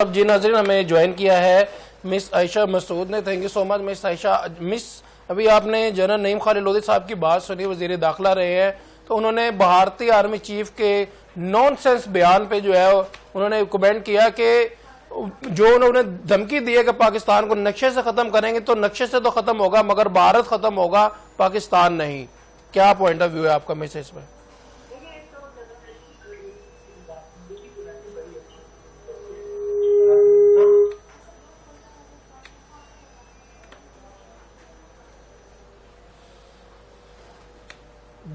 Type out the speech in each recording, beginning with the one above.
اب جی ناظرین ہمیں جوائن کیا ہے مس عائشہ مسعود نے. تھینک یو سو مچ مس عائشہ. مس ابھی آپ نے جنرل نعیم خالد لودھی صاحب کی بات سنی, وزیر داخلہ رہے ہیں, تو انہوں نے بھارتی آرمی چیف کے نان سینس بیان پہ جو ہے انہوں نے کمنٹ کیا کہ جو انہوں نے دھمکی دی ہے کہ پاکستان کو نقشے سے ختم کریں گے, تو نقشے سے تو ختم ہوگا مگر بھارت ختم ہوگا, پاکستان نہیں. کیا پوائنٹ آف ویو ہے آپ کا مس اس میں؟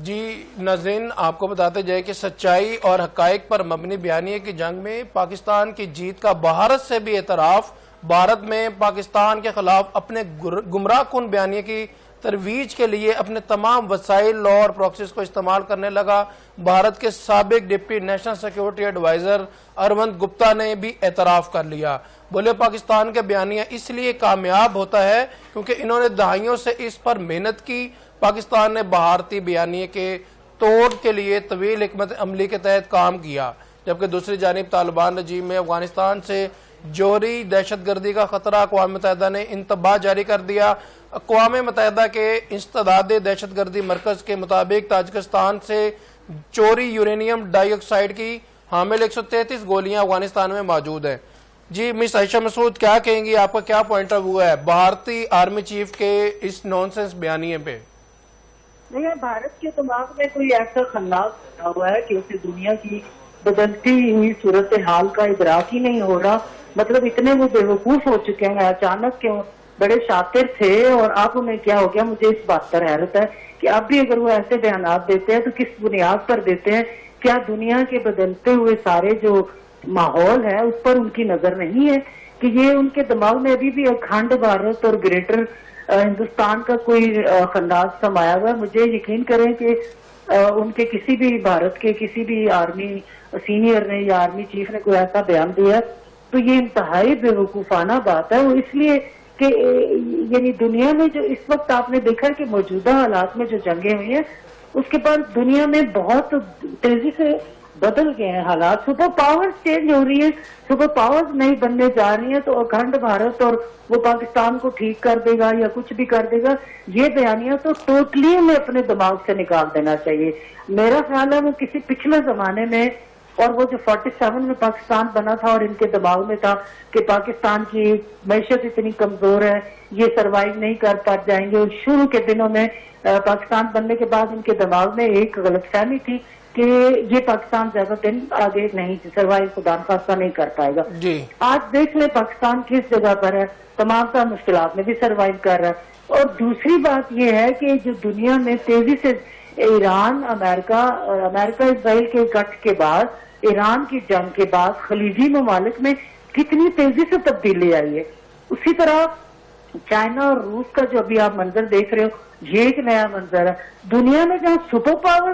جی ناظرین, آپ کو بتاتے جائے کہ سچائی اور حقائق پر مبنی بیانیے کی جنگ میں پاکستان کی جیت کا بھارت سے بھی اعتراف. بھارت میں پاکستان کے خلاف اپنے گمراہ کن بیانیے کی ترویج کے لیے اپنے تمام وسائل اور پروکسیز کو استعمال کرنے لگا. بھارت کے سابق deputy national security adviser Arvind Gupta نے بھی اعتراف کر لیا. بولے پاکستان کے بیانیہ اس لیے کامیاب ہوتا ہے کیونکہ انہوں نے دہائیوں سے اس پر محنت کی. پاکستان نے بھارتی بیانیے کے توڑ کے لیے طویل حکمت عملی کے تحت کام کیا, جبکہ دوسری جانب طالبان رجیم میں افغانستان سے جوہری دہشت گردی کا خطرہ اقوام متحدہ نے انتباہ جاری کر دیا. اقوام متحدہ کے انسداد دہشت گردی مرکز کے مطابق تاجکستان سے چوری یورینیم ڈائی آکسائیڈ کی حامل 133 گولیاں افغانستان میں موجود ہیں. جی مس عائشہ مسعود, کیا کہیں گی, آپ کا کیا پوائنٹ آف ویو ہے بھارتی آرمی چیف کے اس نان سینس بیانیے پہ؟ نہیں, بھارت کے دماغ میں کوئی ایسا خلاق بنا ہوا ہے کہ اسے دنیا کی بدلتی ہوئی صورتحال کا ادراک ہی نہیں ہو رہا. مطلب اتنے وہ بے وقوف ہو چکے ہیں, اچانک کے بڑے شاطر تھے اور اب انہیں کیا ہو گیا. مجھے اس بات پر حیرت ہے کہ اب بھی اگر وہ ایسے بیانات دیتے ہیں تو کس بنیاد پر دیتے ہیں؟ کیا دنیا کے بدلتے ہوئے سارے جو ماحول ہے اس پر ان کی نظر نہیں ہے کہ یہ ان کے دماغ میں ابھی بھی اکھنڈ بھارت اور گریٹر ہندوستان کا کوئی خنداز سمایا ہوا ہے؟ مجھے یقین کریں کہ ان کے کسی بھی بھارت کے کسی بھی آرمی سینئر نے یا آرمی چیف نے کوئی ایسا بیان دیا تو یہ انتہائی بے وقوفانہ بات ہے. وہ اس لیے کہ یعنی دنیا میں جو اس وقت آپ نے دیکھا کہ موجودہ حالات میں جو جنگیں ہوئی ہیں اس کے بعد دنیا میں بہت تیزی سے بدل گئے ہیں حالات. سپر پاورز چینج ہو رہی ہیں, سپر پاورز نہیں بننے جا رہی ہیں, تو اکھنڈ بھارت اور وہ پاکستان کو ٹھیک کر دے گا یا کچھ بھی کر دے گا, یہ بیانیہ تو ٹوٹلی ہمیں اپنے دماغ سے نکال دینا چاہیے. میرا خیال ہے وہ کسی پچھلے زمانے میں, اور وہ جو 47 میں پاکستان بنا تھا اور ان کے دماغ میں تھا کہ پاکستان کی معیشت اتنی کمزور ہے, یہ سروائیو نہیں کر پا جائیں گے. اور شروع کے دنوں میں پاکستان بننے کے بعد ان کے دماغ میں ایک غلط فہمی تھی کہ یہ پاکستان زیادہ دن آگے نہیں سروائیو خدا نخواستہ نہیں کر پائے گا. آج دیکھ لیں پاکستان کس جگہ پر ہے, تمام تر مشکلات میں بھی سروائیو کر رہا ہے. اور دوسری بات یہ ہے کہ جو دنیا میں تیزی سے ایران امریکہ اسرائیل کے گٹھ کے بعد, ایران کی جنگ کے بعد خلیجی ممالک میں کتنی تیزی سے تبدیلی آئی ہے. اسی طرح چائنا اور روس کا جو ابھی آپ منظر دیکھ رہے ہو, یہ ایک نیا منظر ہے. دنیا میں جہاں سپر پاور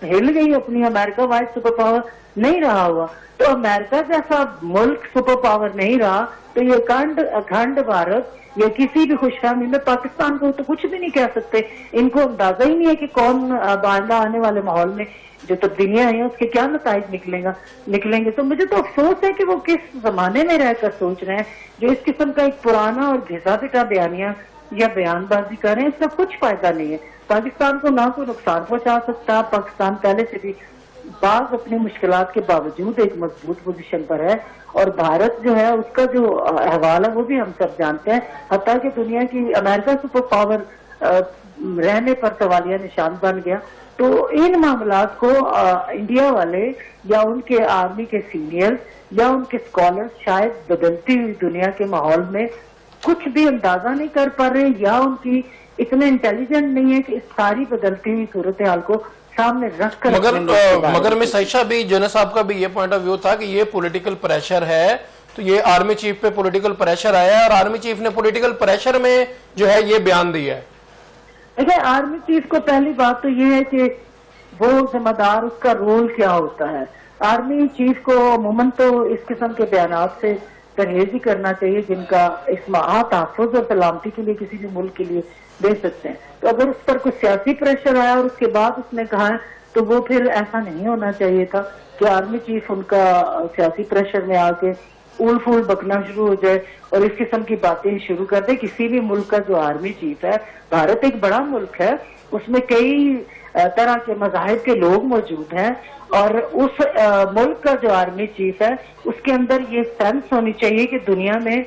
ہل گئی اپنی, امریکہ وائز سپر پاور نہیں رہا ہوا, تو امریکہ جیسا ملک سپر پاور نہیں رہا, تو یہ اکھنڈ بھارت یا کسی بھی خوش فہمی میں پاکستان کو تو کچھ بھی نہیں کہہ سکتے. ان کو اندازہ ہی نہیں ہے کہ کون آئندہ آنے والے ماحول میں جو تبدیلیاں ہیں اس کے کیا نتائج نکلیں گے. تو مجھے تو افسوس ہے کہ وہ کس زمانے میں رہ کر سوچ رہے ہیں جو اس قسم کا ایک پرانا اور گھسا پٹا بیانیہ یا بیان بازی کر رہے ہیں. اس کا کچھ فائدہ نہیں ہے. پاکستان کو نہ کوئی نقصان پہنچا سکتا. پاکستان پہلے سے بھی بعض اپنی مشکلات کے باوجود ایک مضبوط پوزیشن پر ہے, اور بھارت جو ہے اس کا جو احوال ہے وہ بھی ہم سب جانتے ہیں. حتیٰ کہ دنیا کی امریکہ سپر پاور رہنے پر سوالیہ نشان بن گیا. تو ان معاملات کو انڈیا والے یا ان کے آرمی کے سینئر یا ان کے اسکالر شاید بدلتی ہوئی دنیا کے ماحول میں کچھ بھی اندازہ نہیں کر پا رہے, یا ان کی اتنے انٹیلیجنٹ نہیں ہے کہ اس ساری بدلتی ہوئی صورتحال کو سامنے رکھ کر. مگر مس عائشہ بھی جنرل صاحب کا بھی یہ پوائنٹ آف ویو تھا کہ یہ پولیٹیکل پریشر ہے, تو یہ آرمی چیف پہ پولیٹیکل پریشر آیا ہے اور آرمی چیف نے پولیٹیکل پریشر میں جو ہے یہ بیان دیا ہے. دیکھیں, آرمی چیف کو پہلی بات تو یہ ہے کہ وہ ذمہ دار, اس کا رول کیا ہوتا ہے. آرمی چیف کو عموماً تو اس قسم کے بیانات سے پرہیز ہی کرنا چاہیے جن کا تحفظ اور سلامتی کے لیے کسی بھی ملک کے لیے دے سکتے ہیں. تو اگر اس پر کوئی سیاسی پریشر آیا اور اس کے بعد اس نے کہا ہے تو وہ پھر ایسا نہیں ہونا چاہیے تھا کہ آرمی چیف ان کا سیاسی پریشر میں آ کے اول فول بکنا شروع ہو جائے اور اس قسم کی باتیں شروع کر دے. کسی بھی ملک کا جو آرمی چیف ہے، بھارت ایک بڑا ملک ہے، اس میں کئی طرح کے مذاہب کے لوگ موجود ہیں، اور اس ملک کا جو آرمی چیف ہے اس کے اندر یہ سینس ہونی چاہیے کہ دنیا میں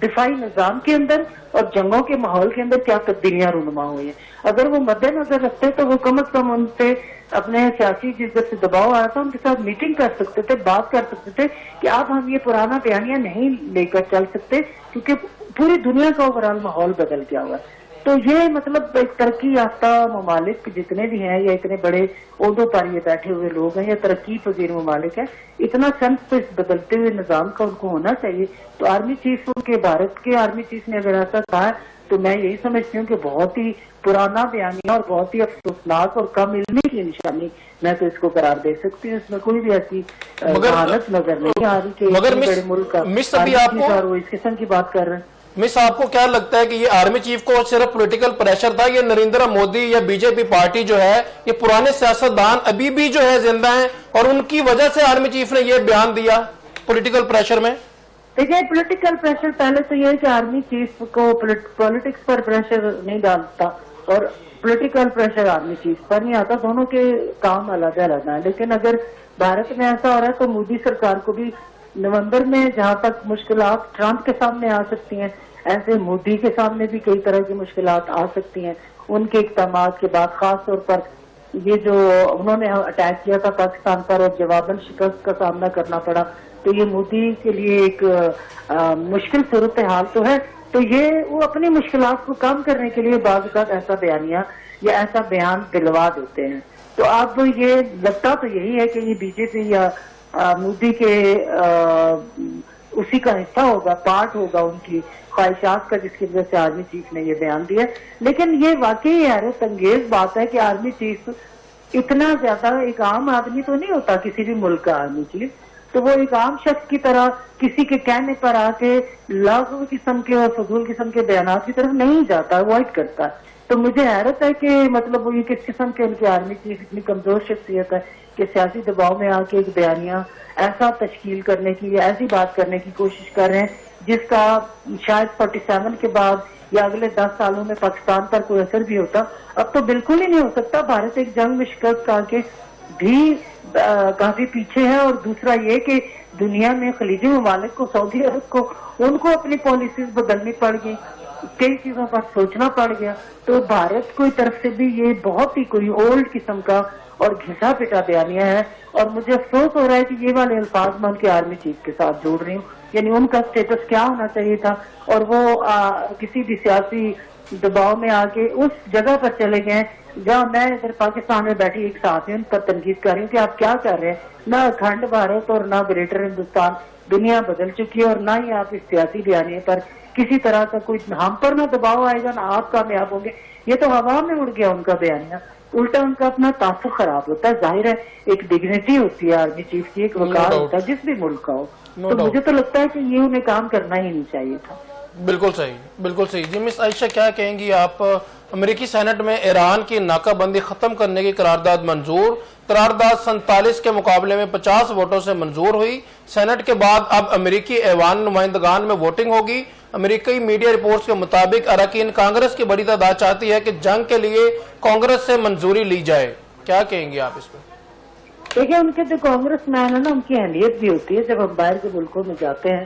دفاعی نظام کے اندر اور جنگوں کے ماحول کے اندر کیا تبدیلیاں رونما ہوئی ہیں. اگر وہ مد نظر رکھتے تو وہ کم از کم ان سے اپنے سیاسی جس سے دباؤ آیا تھا ان کے ساتھ میٹنگ کر سکتے تھے، بات کر سکتے تھے کہ اب ہم یہ پرانا بیانیہ نہیں لے کر چل سکتے کیونکہ پوری دنیا کا اوورال ماحول بدل گیا ہوا ہے. تو یہ مطلب ایک ترقی یافتہ ممالک جتنے بھی ہیں یا اتنے بڑے عہدوں پر یہ بیٹھے ہوئے لوگ ہیں یا ترقی پذیر ممالک ہیں، اتنا سینس تو اس بدلتے ہوئے نظام کا ان کو ہونا چاہیے. تو آرمی چیف کے بھارت کے آرمی چیف نے اگر ایسا کہا تو میں یہی سمجھتی ہوں کہ بہت ہی پرانا بیانیہ اور بہت ہی افسوسناک اور کم علمی کی نشانی میں تو اس کو قرار دے سکتی ہوں. اس میں کوئی بھی ایسی ذہانت نظر نہیں آ رہی کہ بڑے ملک کا وہ اس قسم کی بات کر رہے ہیں. مس، آپ کو کیا لگتا ہے کہ یہ آرمی چیف کو صرف پولیٹیکل پریشر تھا؟ یہ نریندر مودی یا بی جے پی پارٹی جو ہے، یہ پرانے سیاستدان ابھی بھی جو ہے زندہ ہیں اور ان کی وجہ سے آرمی چیف نے یہ بیان دیا پولیٹیکل پریشر میں؟ دیکھیں، پولیٹیکل پریشر پہلے تو یہ ہے کہ آرمی چیف کو پولیٹکس پر پریشر نہیں ڈالتا اور پولیٹیکل پریشر آرمی چیف پر نہیں آتا، دونوں کے کام الگ الگ ہیں. لیکن اگر بھارت میں ایسا ہو رہا ہے تو مودی سرکار کو بھی نومبر میں جہاں تک مشکلات ٹرمپ کے سامنے آ سکتی ہیں، ایسے مودی کے سامنے بھی کئی طرح کی مشکلات آ سکتی ہیں. ان کے اقدامات کے بعد خاص طور پر یہ جو انہوں نے اٹیک کیا تھا پاکستان پر اور جواباً شکست کا سامنا کرنا پڑا، تو یہ مودی کے لیے ایک مشکل صورتحال تو ہے. تو یہ وہ اپنی مشکلات کو کم کرنے کے لیے بعض اوقات ایسا بیانیہ یا ایسا بیان دلوا دیتے ہیں. تو اب یہ لگتا تو یہی ہے کہ یہ بی جے پی یا مودی کے اسی کا حصہ ہوگا، پارٹ ہوگا ان کی خواہشات کا، جس کی وجہ سے آرمی چیف نے یہ بیان دیا. لیکن یہ واقعی حیرت انگیز بات ہے کہ آرمی چیف اتنا زیادہ ایک عام آدمی تو نہیں ہوتا کسی بھی ملک کا آرمی چیف، تو وہ ایک عام شخص کی طرح کسی کے کہنے پر آ کے لازم قسم کے اور فضول قسم کے بیانات کی طرف نہیں جاتا، اوائڈ کرتا. تو مجھے حیرت ہے کہ مطلب وہ یہ کس قسم کے ان کے آرمی چیف اتنی کمزور شخصیت ہے کہ سیاسی دباؤ میں آ کے ایک بیانیہ ایسا تشکیل کرنے کی یا ایسی بات کرنے کی کوشش کر رہے ہیں جس کا شاید 47 کے بعد یا اگلے 10 سالوں میں پاکستان پر کوئی اثر بھی ہوتا. اب تو بالکل ہی نہیں ہو سکتا. بھارت ایک جنگ میں شکست کھا کے بھی کافی پیچھے ہے، اور دوسرا یہ کہ دنیا میں خلیجی ممالک کو، سعودی عرب کو، ان کو اپنی پالیسیز بدلنی پڑ گئی، کئی چیزوں پر سوچنا پڑ گیا. تو بھارت کی طرف سے بھی یہ بہت ہی کوئی اولڈ قسم کا اور گھسا پٹا بیانیہ ہے. اور مجھے افسوس ہو رہا ہے کہ یہ والے الفاظ میں ان کے آرمی چیف کے ساتھ جوڑ رہی ہوں. یعنی ان کا سٹیٹس کیا ہونا چاہیے تھا، اور وہ کسی بھی سیاسی دباؤ میں آ کے اس جگہ پر چلے گئے جہاں میں ادھر پاکستان میں بیٹھی ایک ساتھی ان پر تنقید کر رہی ہوں کہ آپ کیا کر رہے ہیں. نہ اکھنڈ بھارت اور نہ گریٹر ہندوستان، دنیا بدل چکی ہے، اور نہ ہی آپ اس سیاسی بیانیے پر کسی طرح کا کوئی ہم پر نہ دباؤ آئے گا، نہ آپ کامیاب ہوں گے. یہ تو ہوا میں اڑ گیا ان کا بیانیہ. الٹا ان کا اپنا تعصب خراب ہوتا ہے. ظاہر ہے ایک ڈگنیٹی ہوتی ہے آرمی چیف کی، ایک وقار ہوتا ہے جس بھی ملک کا ہو. تو مجھے تو لگتا ہے کہ یہ انہیں کام کرنا ہی نہیں چاہیے تھا. بالکل صحیح، بالکل صحیح. جی مس عائشہ، کیا کہیں گی آپ؟ امریکی سینٹ میں ایران کی ناکہ بندی ختم کرنے کی قرارداد منظور. قرارداد 47 کے مقابلے میں 50 ووٹوں سے منظور ہوئی. سینٹ کے بعد اب امریکی ایوان نمائندگان میں ووٹنگ ہوگی. امریکی میڈیا رپورٹس کے مطابق اراکین کانگریس کی بڑی تعداد چاہتی ہے کہ جنگ کے لیے کانگریس سے منظوری لی جائے. کیا کہیں گی آپ اس پہ؟ دیکھیں، ان کے جو کانگریس مین ہے نا، ان کی اہمیت بھی ہوتی ہے. جب ہم باہر کے ملکوں میں جاتے ہیں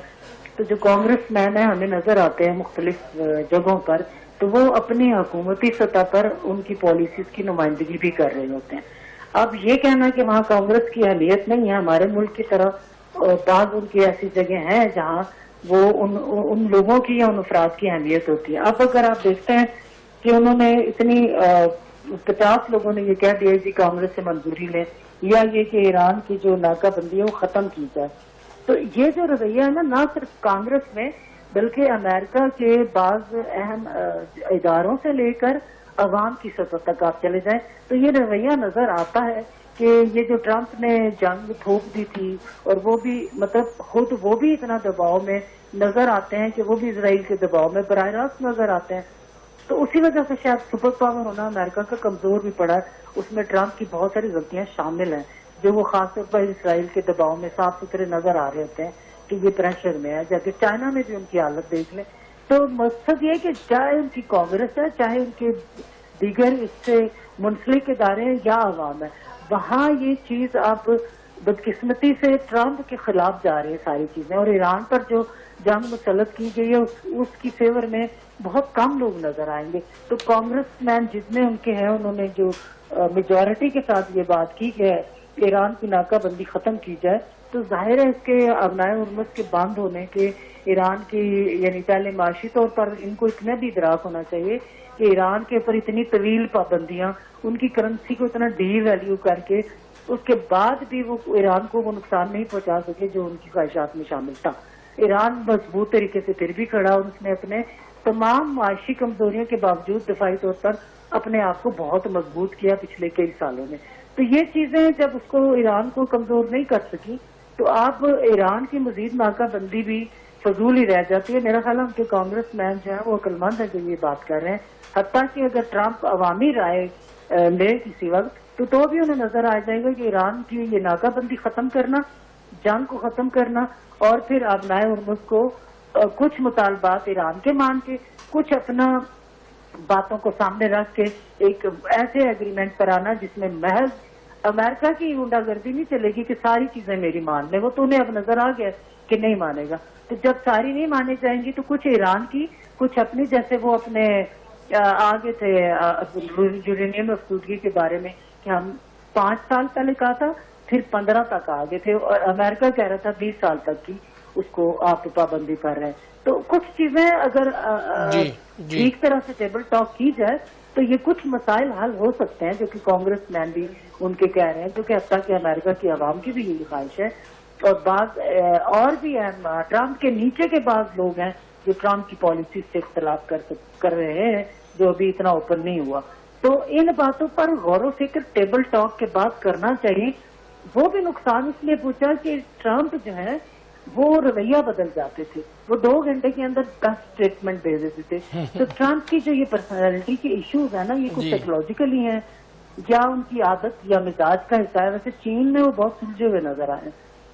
تو جو کانگریس مین ہیں ہمیں نظر آتے ہیں مختلف جگہوں پر، تو وہ اپنی حکومتی سطح پر ان کی پالیسیز کی نمائندگی بھی کر رہے ہوتے ہیں. اب یہ کہنا کہ وہاں کانگریس کی اہمیت نہیں ہے، ہمارے ملک کی طرح بعض ان کی ایسی جگہ ہیں جہاں وہ ان لوگوں کی یا ان افراد کی اہمیت ہوتی ہے. اب اگر آپ دیکھتے ہیں کہ انہوں نے اتنی 50 لوگوں نے یہ کہہ دیا جی کانگریس سے منظوری لیں، یا یہ کہ ایران کی جو ناکہ بندی ہے وہ ختم کی جائے. تو یہ جو رویہ ہے نا، نہ صرف کانگریس میں بلکہ امریکہ کے بعض اہم اداروں سے لے کر عوام کی سطح تک آپ چلے جائیں تو یہ رویہ نظر آتا ہے کہ یہ جو ٹرمپ نے جنگ تھوپ دی تھی، اور وہ بھی مطلب خود وہ بھی اتنا دباؤ میں نظر آتے ہیں کہ وہ بھی اسرائیل کے دباؤ میں براہ راست نظر آتے ہیں. تو اسی وجہ سے شاید سپر پاور ہونا امریکہ کا کمزور بھی پڑا ہے. اس میں ٹرمپ کی بہت ساری غلطیاں شامل ہیں جو وہ خاص طور پر اسرائیل کے دباؤ میں صاف ستھرے نظر آ رہے ہوتے ہیں. کہ یہ پریشر میں ہے. جبکہ چائنا میں بھی ان کی حالت دیکھ لیں. تو مقصد یہ کہ چاہے ان کی کانگریس ہے, چاہے ان کے دیگر اس سے منسلک ادارے ہیں یا عوام ہے, وہاں یہ چیز اب بدقسمتی سے ٹرمپ کے خلاف جا رہی ہے ساری چیزیں. اور ایران پر جو جنگ مسلط کی گئی ہے اس کی فیور میں بہت کم لوگ نظر آئیں گے. تو کانگریس مین جتنے ان کے ہیں, انہوں نے جو میجورٹی کے ساتھ یہ بات کی کہ ایران کی ناکہ بندی ختم کی جائے, تو ظاہر ہے اس کے ابنائے ہرمز کے بند ہونے کے ایران کی, یعنی پہلے معاشی طور پر ان کو اتنا بھی ادراک ہونا چاہیے کہ ایران کے اوپر اتنی طویل پابندیاں, ان کی کرنسی کو اتنا ڈی ویلیو کر کے اس کے بعد بھی وہ ایران کو وہ نقصان نہیں پہنچا سکے جو ان کی خواہشات میں شامل تھا. ایران مضبوط طریقے سے پھر بھی کھڑا, اور اس نے اپنے تمام معاشی کمزوریوں کے باوجود دفاعی طور پر اپنے آپ کو بہت مضبوط کیا پچھلے کئی سالوں میں. تو یہ چیزیں جب اس کو ایران کو کمزور نہیں کر سکی, تو اب ایران کی مزید ناکہ بندی بھی فضول ہی رہ جاتی ہے. میرا خیال ہے ان کے کانگریس مین جو ہیں وہ عقل مند ہیں جو یہ بات کر رہے ہیں. حتیٰ کہ اگر ٹرمپ عوامی رائے لے کسی وقت تو بھی انہیں نظر آ جائے گا کہ ایران کی یہ ناکہ بندی ختم کرنا, جنگ کو ختم کرنا, اور پھر ابنائے ہرمز کو کچھ مطالبات ایران کے مان کے, کچھ اپنا باتوں کو سامنے رکھ کے ایک ایسے ایگریمنٹ پر آنا جس میں محض امریکہ کی گنڈا گردی نہیں چلے گی کہ ساری چیزیں میری مان لیں. وہ تو انہیں اب نظر آ گیا کہ نہیں مانے گا. تو جب ساری نہیں مانے جائیں گی تو کچھ ایران کی, کچھ اپنی, جیسے وہ اپنے آگے تھے یورینیم افسودگی کے بارے میں کہ ہم 5 سال پہلے کہا تھا, پھر 15 تک آگے تھے, اور امریکہ کہہ رہا تھا 20 سال تک کی اس کو آپ پابندی کر رہے ہیں. تو کچھ چیزیں اگر ٹھیک طرح سے ٹیبل ٹاک کی جائے تو یہ کچھ مسائل حل ہو سکتے ہیں, جو کہ کانگریس مین بھی ان کے کہہ رہے ہیں, جو کہ حتیٰ کہ امریکہ کی عوام کی بھی یہی خواہش ہے. اور بعض اور بھی ہیں, ٹرمپ کے نیچے کے بعض لوگ ہیں جو ٹرمپ کی پالیسی سے اختلاف کر رہے ہیں, جو ابھی اتنا اوپن نہیں ہوا. تو ان باتوں پر غور و فکر ٹیبل ٹاک کے بعد کرنا چاہیے. وہ بھی نقصان اس لیے پوچھا کہ ٹرمپ جو ہے وہ رویہ بدل جاتے تھے, وہ 2 گھنٹے کے اندر 10 اسٹیٹمنٹ دے دیتے تھے. تو ٹرمپ کی جو یہ پرسنالٹی کے ایشوز ہیں نا, یہ کچھ سائیکولوجیکلی ہیں یا ان کی عادت یا مزاج کا حصہ ہے. ویسے چین میں وہ بہت سلجھے ہوئے نظر آئے.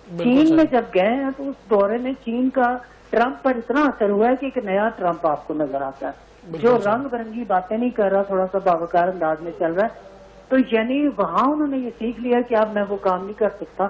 چین میں جب گئے ہیں تو اس دورے میں چین کا ٹرمپ پر اتنا اثر ہوا ہے کہ ایک نیا ٹرمپ آپ کو نظر آتا ہے جو رنگ برنگی باتیں نہیں کر رہا, تھوڑا سا باوقار انداز میں چل رہا ہے. تو یعنی وہاں انہوں نے یہ سیکھ لیا کہ اب میں وہ کام نہیں کر سکتا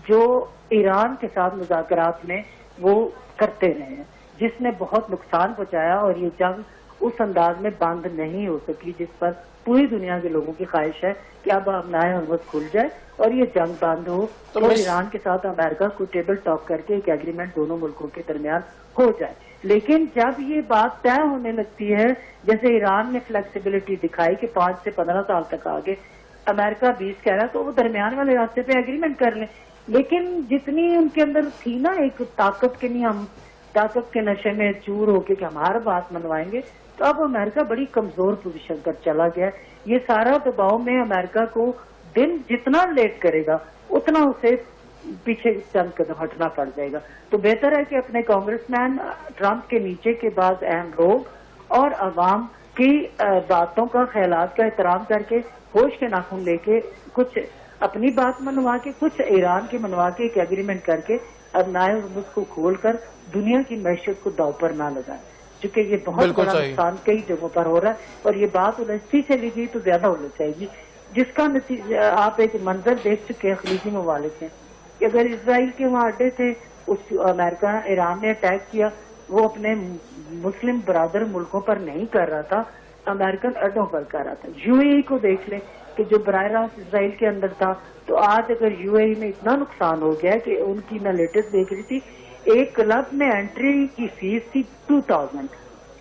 جو ایران کے ساتھ مذاکرات میں وہ کرتے رہے ہیں, جس نے بہت نقصان پہنچایا. اور یہ جنگ اس انداز میں بند نہیں ہو سکی جس پر پوری دنیا کے لوگوں کی خواہش ہے کہ اب ابنائے ہرمز کھل جائے اور یہ جنگ بند ہو, اور ایران کے ساتھ امریکہ کو ٹیبل ٹاک کر کے ایک ایگریمنٹ دونوں ملکوں کے درمیان ہو جائے. لیکن جب یہ بات طے ہونے لگتی ہے, جیسے ایران نے فلیکسیبلٹی دکھائی کہ 5 سے 15 سال تک آگے, امریکہ 20 کہہ رہا, تو وہ درمیان والے راستے پہ ایگریمنٹ کر لیں. لیکن جتنی ان کے اندر تھی نا ایک طاقت کے, نہیں ہم طاقت کے نشے میں چور ہو کے کہ ہمارا بات منوائیں گے, تو اب امریکہ بڑی کمزور پوزیشن پر چلا گیا. یہ سارا دباؤ میں امریکہ کو دن جتنا لیٹ کرے گا اتنا اسے پیچھے چند قدم ہٹنا پڑ جائے گا. تو بہتر ہے کہ اپنے کانگریس مین ٹرمپ کے نیچے کے بعض اہم لوگ اور عوام کی باتوں کا, خیالات کا احترام کر کے ہوش کے ناخن لے کے کچھ اپنی بات منوا کے, کچھ ایران کی منوا کے ایک ایگریمنٹ کر کے ابنائے ہرمز کو کھول کر دنیا کی معیشت کو داؤ پر نہ لگائیں, چونکہ یہ بہت بڑا نقصان کئی جگہوں پر ہو رہا ہے. اور یہ بات الجھتی چلی گئی تو زیادہ الجھ جائے گی, جس کا نتیجہ آپ ایک منظر دیکھ چکے ہیں خلیجی ممالک ہیں کہ اگر اسرائیل کے وہاں اڈے تھے, اس امریکہ ایران نے اٹیک کیا, وہ اپنے مسلم برادر ملکوں پر نہیں کر رہا تھا, امریکن اڈوں پر کر رہا تھا. یو اے ای کو دیکھ لیں کہ جو براہ راست اسرائیل کے اندر تھا, تو آج اگر یو اے ای میں اتنا نقصان ہو گیا کہ ان کی میں لیٹسٹ دیکھ رہی تھی, ایک کلب میں انٹری کی فیس تھی 2000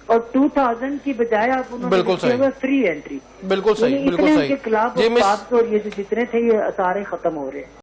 اور 2000 کی بجائے آپ انہوں نے فری انٹری. بالکل صحیح, بالکل صحیح. کے خلاف اور یہ جو جتنے تھے یہ سارے ختم ہو رہے ہیں.